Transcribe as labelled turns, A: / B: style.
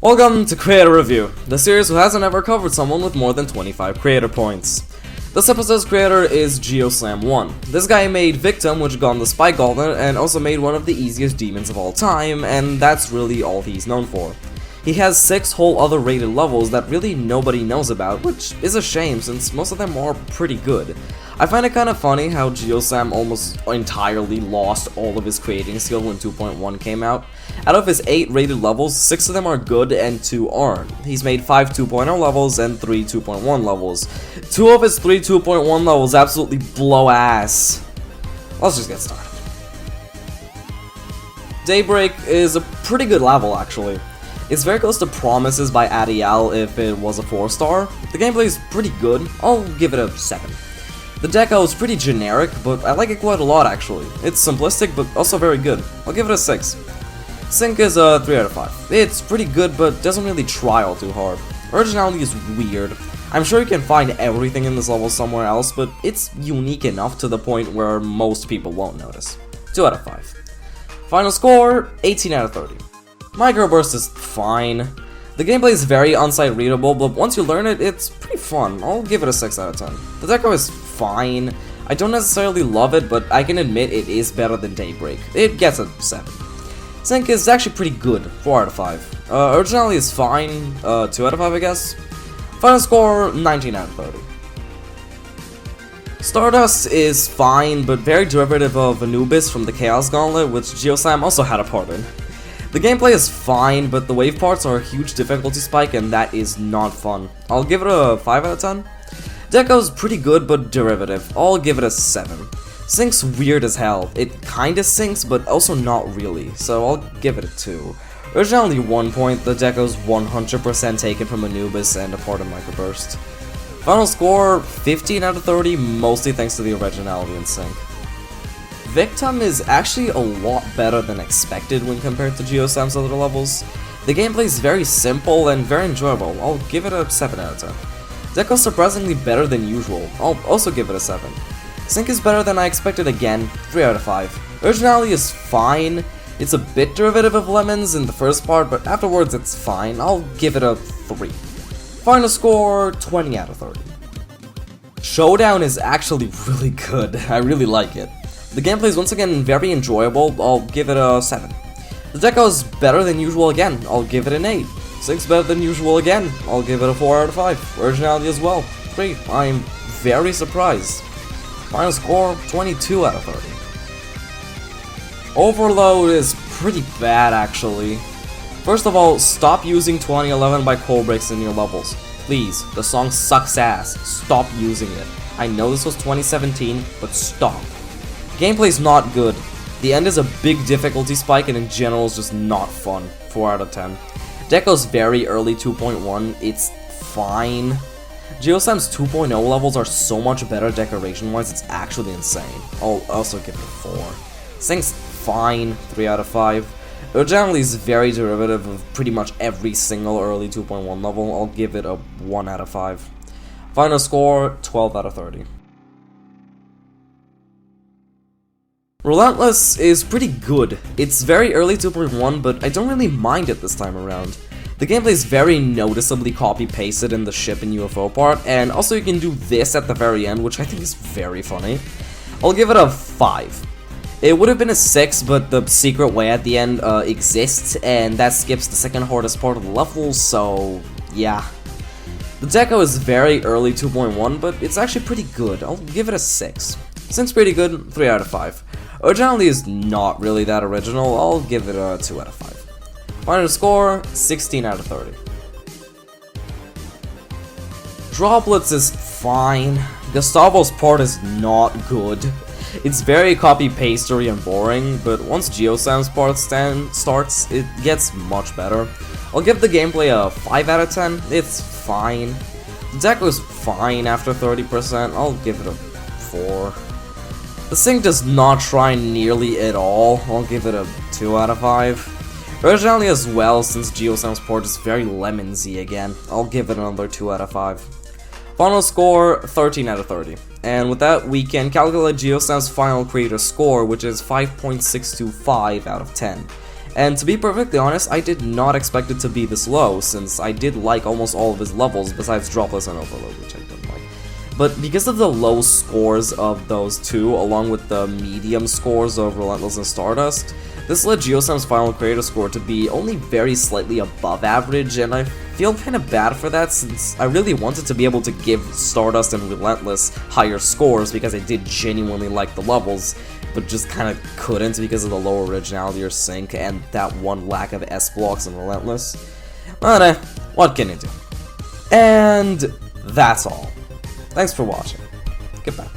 A: Welcome to Creator Review, the series who hasn't ever covered someone with more than 25 creator points. This episode's creator is Geoslam1. This guy made Victim, which got the Spike Gauntlet, and also made one of the easiest demons of all time, and that's really all he's known for. He has 6 whole other rated levels that really nobody knows about, which is a shame since most of them are pretty good. I find it kind of funny how Geoslam almost entirely lost all of his creating skill when 2.1 came out. Out of his 8 rated levels, 6 of them are good and 2 aren't. He's made 5 2.0 levels and 3 2.1 levels. 2 of his 3 2.1 levels absolutely blow ass. Let's just get started. Daybreak is a pretty good level actually. It's very close to Promises by Adiel if it was a 4-star. The gameplay is pretty good, I'll give it a 7. The deco is pretty generic, but I like it quite a lot actually. It's simplistic but also very good. I'll give it a 6. Sync is a 3 out of 5. It's pretty good but doesn't really try all too hard. Originality is weird. I'm sure you can find everything in this level somewhere else, but it's unique enough to the point where most people won't notice. 2 out of 5. Final score, 18 out of 30. Microburst is fine. The gameplay is very on-site readable, but once you learn it, it's pretty fun. I'll give it a 6 out of 10. The deco is fine. I don't necessarily love it, but I can admit it is better than Daybreak. It gets a 7. Sync is actually pretty good, 4 out of 5. Originality is fine, 2 out of 5 I guess. Final score, 19 out of 30. Stardust is fine, but very derivative of Anubis from the Chaos Gauntlet, which Geoslam also had a part in. The gameplay is fine, but the wave parts are a huge difficulty spike and that is not fun. I'll give it a 5 out of 10. Deco's pretty good, but derivative. I'll give it a 7. Sync's weird as hell. It kinda syncs, but also not really, so I'll give it a 2. Originally 1 point, the deco's 100% taken from Anubis and a part of Microburst. Final score, 15 out of 30, mostly thanks to the originality in Sync. Victim is actually a lot better than expected when compared to Geoslam's other levels. The gameplay is very simple and very enjoyable. I'll give it a 7 out of 10. Deco's surprisingly better than usual. I'll also give it a 7. Sync is better than I expected again, 3 out of 5. Originality is fine. It's a bit derivative of Lemons in the first part, but afterwards it's fine. I'll give it a 3. Final score, 20 out of 30. Showdown is actually really good. I really like it. The gameplay is once again very enjoyable. I'll give it a 7. The deco is better than usual again. I'll give it an 8. Sync's better than usual again. I'll give it a 4 out of 5. Originality as well. 3. I'm very surprised. Final score, 22 out of 30. Overload is pretty bad actually. First of all, stop using 2011 by Coldbreaks in your levels. Please, the song sucks ass. Stop using it. I know this was 2017, but stop. Gameplay's not good. The end is a big difficulty spike and in general is just not fun. 4 out of 10. Deco's very early 2.1, it's fine. Geoslam's 2.0 levels are so much better decoration-wise, it's actually insane. I'll also give it a 4. Sync's fine, 3 out of 5. Originality is very derivative of pretty much every single early 2.1 level. I'll give it a 1 out of 5. Final score, 12 out of 30. Relentless is pretty good. It's very early 2.1, but I don't really mind it this time around. The gameplay is very noticeably copy-pasted in the ship and UFO part, and also you can do this at the very end, which I think is very funny. I'll give it a 5. It would have been a 6, but the secret way at the end exists, and that skips the second hardest part of the level, so yeah. The deco is very early 2.1, but it's actually pretty good. I'll give it a 6. Sync's pretty good, 3 out of 5. Originality is not really that original, I'll give it a 2 out of 5. Final score, 16 out of 30. Droplets is fine. Gustavo's part is not good. It's very copy-pastery and boring, but once Geoslam's part starts, it gets much better. I'll give the gameplay a 5 out of 10, it's fine. The deco is fine after 30%, I'll give it a 4. The sync does not try nearly at all, I'll give it a 2 out of 5. Originality as well, since Geoslam's port is very lemonsy again, I'll give it another 2 out of 5. Final score, 13 out of 30. And with that, we can calculate Geoslam's final creator score, which is 5.625 out of 10. And to be perfectly honest, I did not expect it to be this low, since I did like almost all of his levels, besides Dropless and Overload, which I don't like. But because of the low scores of those two, along with the medium scores of Relentless and Stardust, this led Geoslam's final creator score to be only very slightly above average, and I feel kinda bad for that since I really wanted to be able to give Stardust and Relentless higher scores because I did genuinely like the levels, but just kinda couldn't because of the low originality or sync and that one lack of S-blocks in Relentless. But what can you do? And that's all. Thanks for watching. Goodbye.